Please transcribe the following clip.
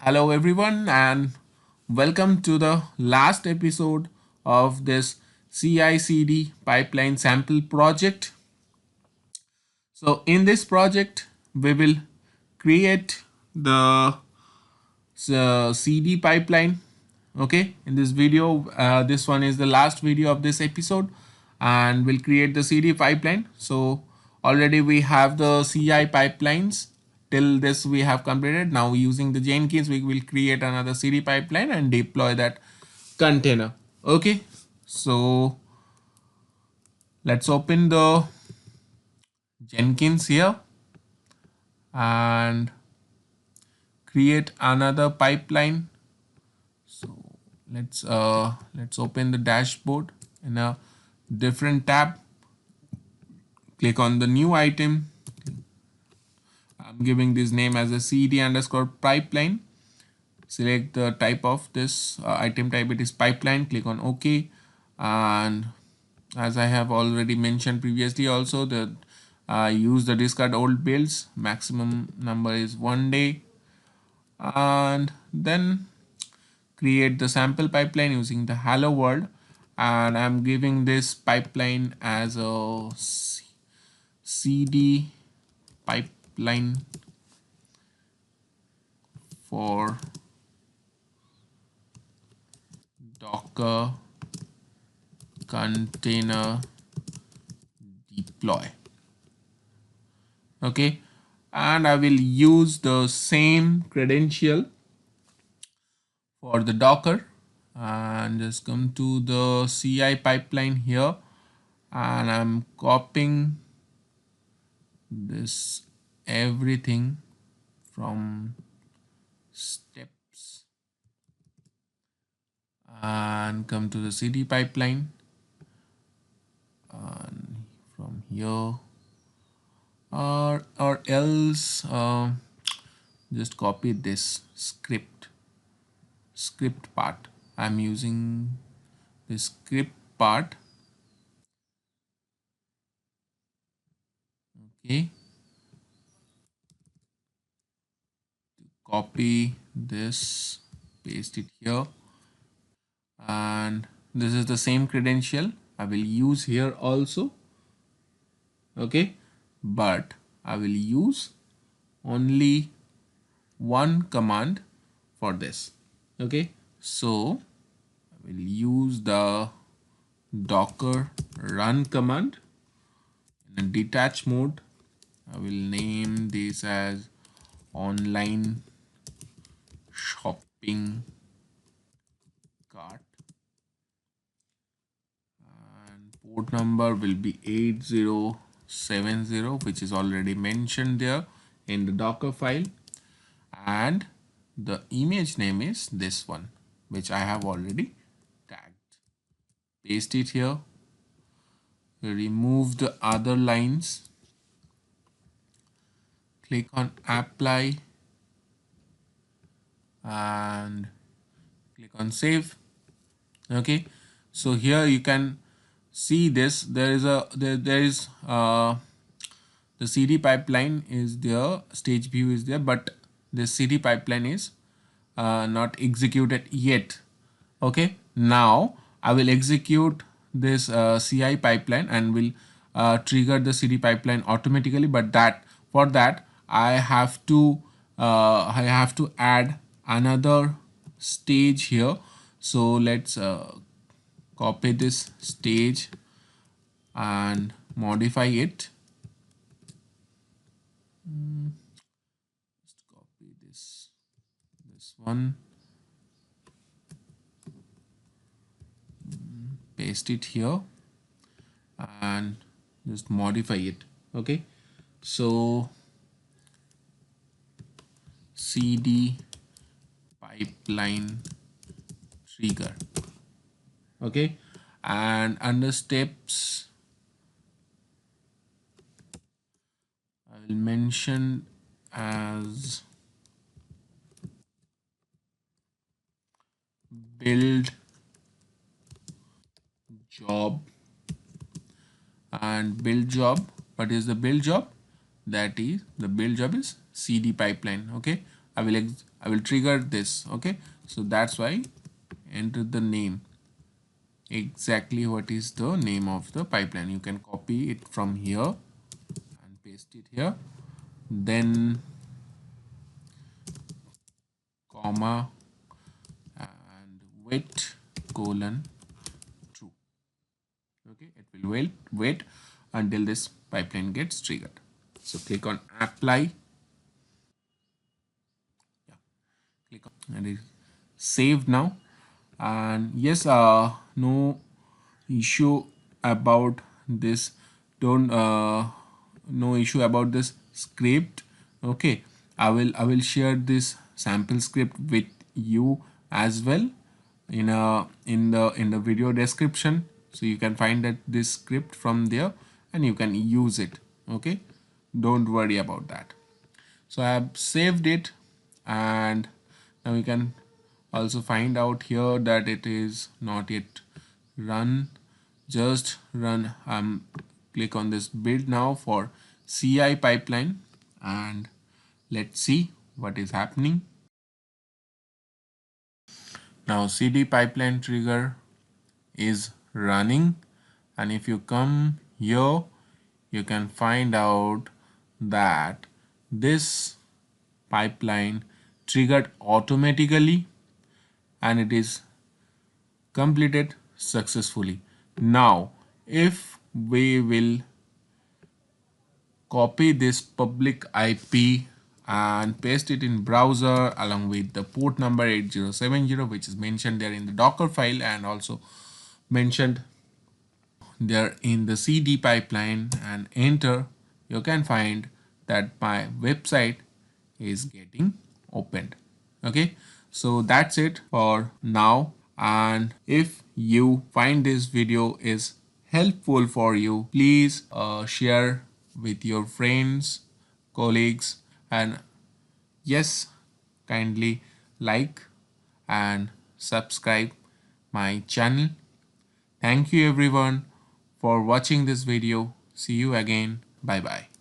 Hello, everyone, and welcome to the last episode of this CI/CD pipeline sample project. So, in this project, we will create the CD pipeline. Okay, in this video, this one is the last video of this episode, and we'll create the CD pipeline. So, already we have the CI pipelines. Till this we have completed. Now using the Jenkins we will create another CD pipeline and deploy that container. Okay, so let's open the Jenkins here and create another pipeline. So let's open the dashboard in a different tab. Click on the new item. I'm giving this name as a CD underscore pipeline. Select the type of this item type, it is pipeline. Click on OK. And as I have already mentioned previously also, that use the discard old builds. Maximum number is 1 day. And then create the sample pipeline using the hello world, and I'm giving this pipeline as a CD pipeline for Docker container deploy. Okay, and I will use the same credential for the Docker, and just come to the CI pipeline here, and I'm copying this everything from steps and come to the CD pipeline, and from here or else just copy this script part. I'm using the script part. Okay, copy this, paste it here, and this is the same credential I will use here also. Okay, but I will use only one command for this. Okay, so I will use the docker run command in a detach mode. I will name this as online shopping cart, and port number will be 8070, which is already mentioned there in the docker file, and the image name is this one, which I have already tagged. Paste it here, remove the other lines, click on apply and click on save. Okay, so here you can see this, there is the CD pipeline is there, stage view is there, but the CD pipeline is not executed yet. Okay, now I will execute this CI pipeline and will trigger the CD pipeline automatically, but that for that I have to add another stage here. So let's copy this stage and modify it. Just copy this one, paste it here and just modify it. Okay, so CD pipeline trigger. Okay, and under steps I will mention as build job, and build job, what is the build job? That is, the build job is CD pipeline. Okay, I will trigger this. Okay, so that's why enter the name, exactly what is the name of the pipeline. You can copy it from here and paste it here, then comma and wait colon true. Okay, it will wait until this pipeline gets triggered. So click on apply. Yeah, click on and it's saved now. And yes, no issue about this. Don't no issue about this script. Okay, I will share this sample script with you as well in the video description, so you can find that this script from there and you can use it. Okay, don't worry about that. So I have saved it, and now we can also find out here that it is not yet run. Just run. Click on this build now for CI pipeline, and let's see what is happening. Now CD pipeline trigger is running, and if you come here you can find out that this pipeline triggered automatically and it is completed successfully. Now if we will copy this public IP and paste it in browser along with the port number 8070, which is mentioned there in the Docker file and also mentioned there in the CD pipeline, and enter, you can find that my website is getting opened. Okay, so that's it for now, and if you find this video is helpful for you, please share with your friends, colleagues, and yes, kindly like and subscribe my channel. Thank you everyone for watching this video. See you again. Bye bye.